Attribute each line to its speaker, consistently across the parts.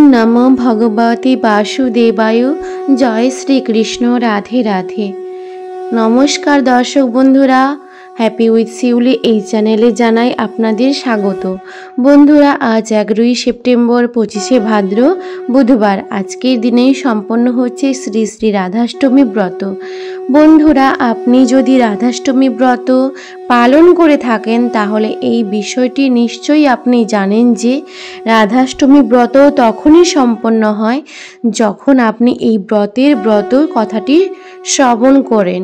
Speaker 1: नमो भगवते वासुदेवाय। जय श्री कृष्ण। राधे राधे। नमस्कार दर्शक बंधुरा, हैपी उइथ शिउली এই চ্যানেলে জানাই আপনাদের স্বাগত। বন্ধুরা, আজ 11 সেপ্টেম্বর 25শে ভাদ্র বুধবার। আজকের দিনেই সম্পন্ন হচ্ছে শ্রী শ্রী রাধাষ্টমী ব্রত। বন্ধুরা, আপনি যদি রাধাষ্টমী ব্রত পালন করে থাকেন তাহলে এই বিষয়টি নিশ্চয়ই আপনি জানেন যে রাধাষ্টমী ব্রত তখনই সম্পন্ন হয় যখন আপনি এই ব্রত কথাটি শ্রবণ করেন।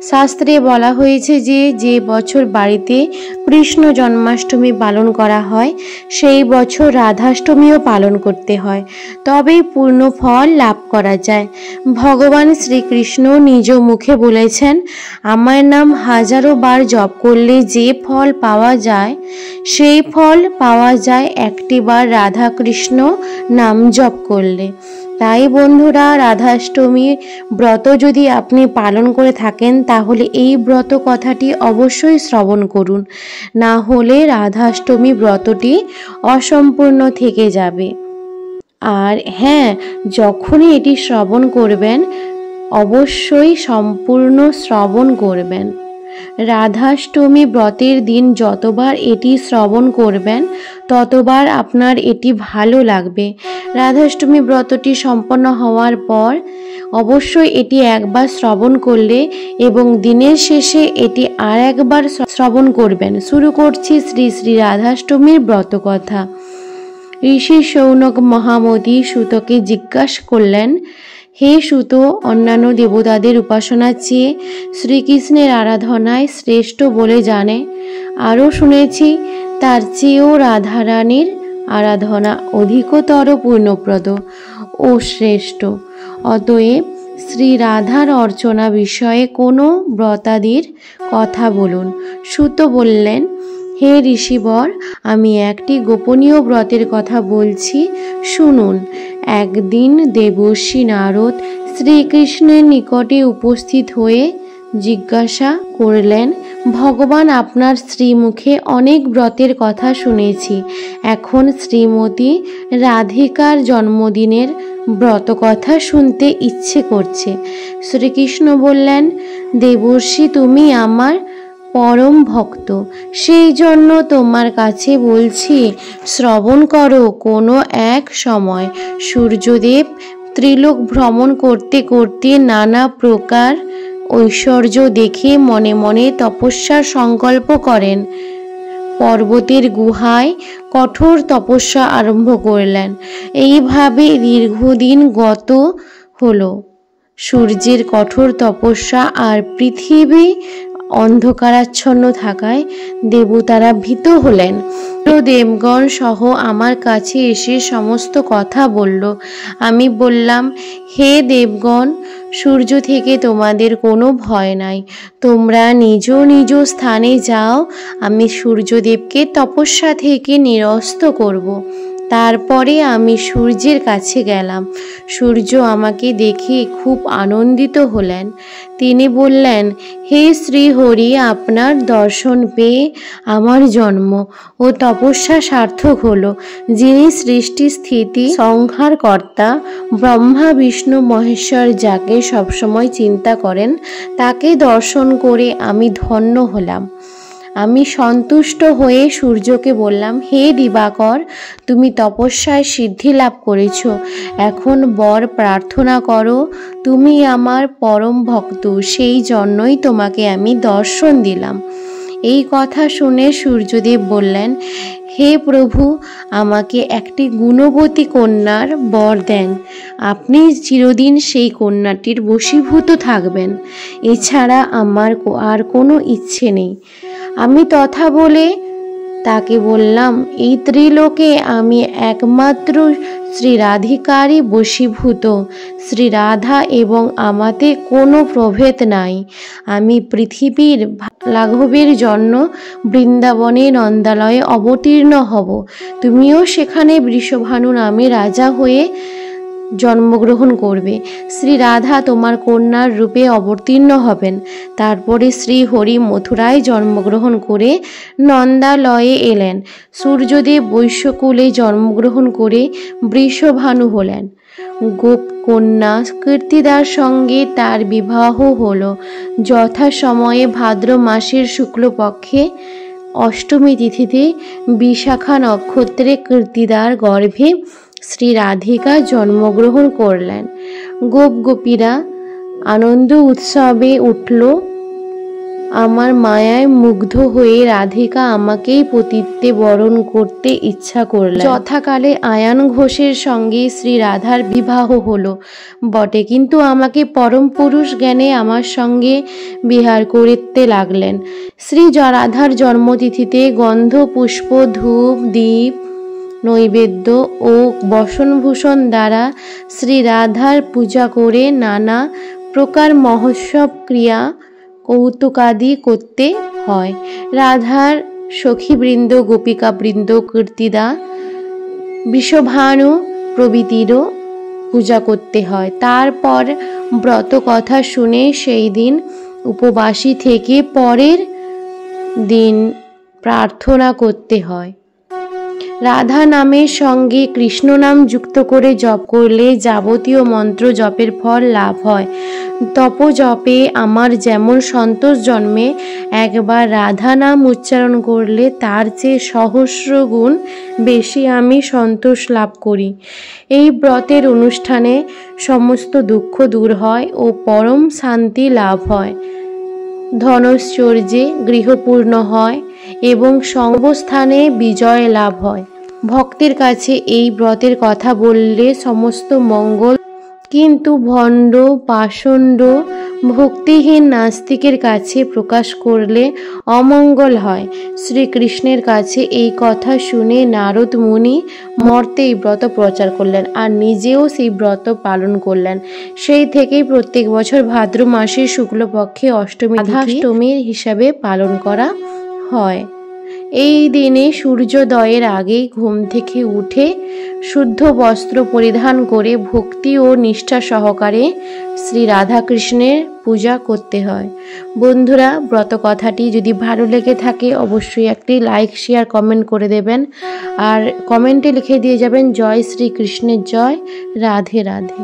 Speaker 1: শাস্ত্রে বলা হয়েছে যে যে বছর বাড়িতে কৃষ্ণ জন্মাষ্টমী পালন করা হয় সেই বছর রাধাষ্টমীও পালন করতে হয়, তবেই পূর্ণ ফল লাভ করা যায়। ভগবান শ্রীকৃষ্ণ নিজ মুখে বলেছেন, আমার নাম হাজারো বার জপ করলে যে ফল পাওয়া যায় সেই ফল পাওয়া যায় একটিবার রাধা কৃষ্ণ নাম জপ করলে। তাই বন্ধুরা, রাধাষ্টমীর ব্রত যদি আপনি পালন করে থাকেন তাহলে এই ব্রত কথাটি অবশ্যই শ্রবণ করুন, না হলে রাধাষ্টমী ব্রতটি অসম্পূর্ণ থেকে যাবে। আর হ্যাঁ, যখনই এটি শ্রবণ করবেন অবশ্যই সম্পূর্ণ শ্রবণ করবেন। রাধাষ্টমী ব্রতের দিন যতবার এটি শ্রবণ করবেন ততবার আপনার এটি ভালো লাগবে। রাধাষ্টমী ব্রতটি সম্পন্ন হওয়ার পর অবশ্যই এটি একবার শ্রবণ করলে এবং দিনের শেষে এটি আর একবার শ্রবণ করবেন। শুরু করছি শ্রী শ্রী রাধাষ্টমীর ব্রত কথা। ঋষি শৌনক মহামতি সুতকে জিজ্ঞাসা করলেন, হে সুত, অন্যান্য দেবতাদের উপাসনার চেয়ে শ্রীকৃষ্ণের আরাধনায় শ্রেষ্ঠ বলে জানে। আরও শুনেছি তার চেয়েও রাধারানীর আরাধনা অধিকতর পূর্ণপ্রদ ও শ্রেষ্ঠ। অতএব শ্রী রাধার অর্চনা বিষয়ে কোনো ব্রতাদির কথা বলুন। সুত বললেন, হে ঋষিবর, আমি একটি গোপনীয় ব্রতের কথা বলছি, শুনুন। একদিন দেবর্ষি নারদ শ্রীকৃষ্ণের নিকটে উপস্থিত হয়ে জিজ্ঞাসা করলেন, ভগবান আপনার শ্রীমুখে অনেক ব্রতের কথা শুনেছি, এখন শ্রীমতী রাধিকার জন্মদিনের ব্রত কথা শুনতে ইচ্ছে করছে। শ্রীকৃষ্ণ বললেন, দেবর্ষি, তুমি আমার পরম ভক্ত, সেই জন্য তোমার কাছে বলছি, শ্রবণ করো। কোনো এক সময় সূর্যদেব ত্রিলোক ভ্রমণ করতে করতে নানা প্রকার ঐশ্বর্য দেখে মনে মনে তপস্যার সংকল্প করেন। পর্বতের গুহায় কঠোর তপস্যা আরম্ভ করলেন। এইভাবে দীর্ঘদিন গত হলো। সূর্যের কঠোর তপস্যা আর পৃথিবী অন্ধকারাচ্ছন্ন থাকায় দেবতারা ভীত হলেন। দেবগণ সহ আমার কাছে এসে সমস্ত কথা বলল। আমি বললাম, হে দেবগণ, সূর্য থেকে তোমাদের কোনো ভয় নাই, তোমরা নিজ নিজ স্থানে যাও, আমি সূর্যদেবকে তপস্যা থেকে নিরস্ত করব। তারপরে আমি সূর্যের কাছে গেলাম। সূর্য আমাকে দেখে খুব আনন্দিত হলেন। তিনি বললেন, হে শ্রীহরি, আপনার দর্শন পেয়ে আমার জন্ম ও তপস্যা সার্থক হলো। যিনি সৃষ্টি স্থিতি সংহার কর্তা ব্রহ্মা বিষ্ণু মহেশ্বর, যাকে সবসময় চিন্তা করেন, তাকে দর্শন করে আমি ধন্য হলাম। আমি সন্তুষ্ট হয়ে সূর্যকে বললাম, হে দিবাকর, তুমি তপস্যায় সিদ্ধি লাভ করেছ, এখন বর প্রার্থনা করো। তুমি আমার পরম ভক্ত, সেই জন্যই তোমাকে আমি দর্শন দিলাম। এই কথা শুনে সূর্যদেব বললেন, হে প্রভু, আমাকে একটি গুণবতী কন্যার বর দেন। আপনি চিরদিন সেই কন্যাটির বশীভূত থাকবেন, এছাড়া আমার আর কোনো ইচ্ছে নেই। আমি তথা বলে তাকে বললাম, এই ত্রিলোকে আমি একমাত্র শ্রী রাধিকারই বশীভূত। শ্রী রাধা এবং আমাতে কোনো প্রভেদ নাই। আমি পৃথিবীর লাঘবের জন্য বৃন্দাবনে নন্দালয়ে অবতীর্ণ হব। তুমিও সেখানে বৃষভানু নামে রাজা হয়ে জন্মগ্রহণ করবে। শ্রী রাধা তোমার কন্যার রূপে অবতীর্ণ হবেন। তারপরে শ্রী হরি মথুরায় জন্মগ্রহণ করে নন্দালয়ে এলেন। সূর্যদেব বৈশ্যকুলে জন্মগ্রহণ করে বৃষভানু হলেন। গোপকন্যা কীর্তিদার সঙ্গে তার বিবাহ হলো যথাসময়ে ভাদ্র মাসের শুক্লপক্ষে অষ্টমী তিথিতে বিশাখা নক্ষত্রে কীর্তিদার গর্ভে শ্রী রাধিকা জন্মগ্রহণ করলেন। গোপীরা আনন্দ উৎসবে উঠল। আমার মায়ায় মুগ্ধ হয়ে রাধিকা আমাকেই পতিত্বে বরণ করতে ইচ্ছা করলেন। যথাকালে আয়ান ঘোষের সঙ্গে শ্রী রাধার বিবাহ হলো বটে, কিন্তু আমাকে পরম পুরুষ জ্ঞানে আমার সঙ্গে বিহার করতে লাগলেন। শ্রী রাধার জন্মতিথিতে গন্ধ পুষ্প ধূপ দীপ নৈবেদ্য ও বসনভূষণ দ্বারা শ্রী রাধার পূজা করে নানা প্রকার মহোৎসব ক্রিয়া কৌতুকাদি করতে হয়। রাধার সখীবৃন্দ গোপিকাবৃন্দ কীর্তিদা বৃষভানু প্রভৃতিরও পূজা করতে হয়। তারপর ব্রত কথা শুনে সেই দিন উপবাসী থেকে পরের দিন প্রার্থনা করতে হয়। রাধা নামের সঙ্গে কৃষ্ণ নাম যুক্ত করে জপ করলে যাবতীয় মন্ত্র জপের ফল লাভ হয়। তপ জপে আমার যেমন সন্তোষ জন্মে, একবার রাধা নাম উচ্চারণ করলে তার চেয়ে সহস্র গুণ বেশি আমি সন্তোষ লাভ করি। এই ব্রতের অনুষ্ঠানে সমস্ত দুঃখ দূর হয় ও পরম শান্তি লাভ হয়। ধনৈশ্বর্যে গৃহপূর্ণ হয় এবং সর্বস্থানে বিজয় লাভ হয়। ভক্তের কাছে এই ব্রতের কথা বললে সমস্ত মঙ্গল, কিন্তু ভণ্ড পাষণ্ড ভক্তিহীন নাস্তিকের কাছে প্রকাশ করলে অমঙ্গল হয়। শ্রীকৃষ্ণের কাছে এই কথা শুনে নারদ মুনি মর্তে এই ব্রত প্রচার করলেন আর নিজেও সেই ব্রত পালন করলেন। সেই থেকেই প্রত্যেক বছর ভাদ্র মাসের শুক্লপক্ষে অষ্টমী রাধাষ্টমীর হিসাবে পালন করা হয়। এই দিনে সূর্যোদয়ের আগেই ঘুম থেকে উঠে শুদ্ধ বস্ত্র পরিধান করে ভক্তি ও নিষ্ঠা সহকারে শ্রী রাধাকৃষ্ণের পূজা করতে হয়। বন্ধুরা, ব্রত কথাটি যদি ভালো লেগে থাকে অবশ্যই একটি লাইক শেয়ার কমেন্ট করে দেবেন আর কমেন্টে লিখে দিয়ে যাবেন জয় শ্রীকৃষ্ণের জয়, রাধে রাধে।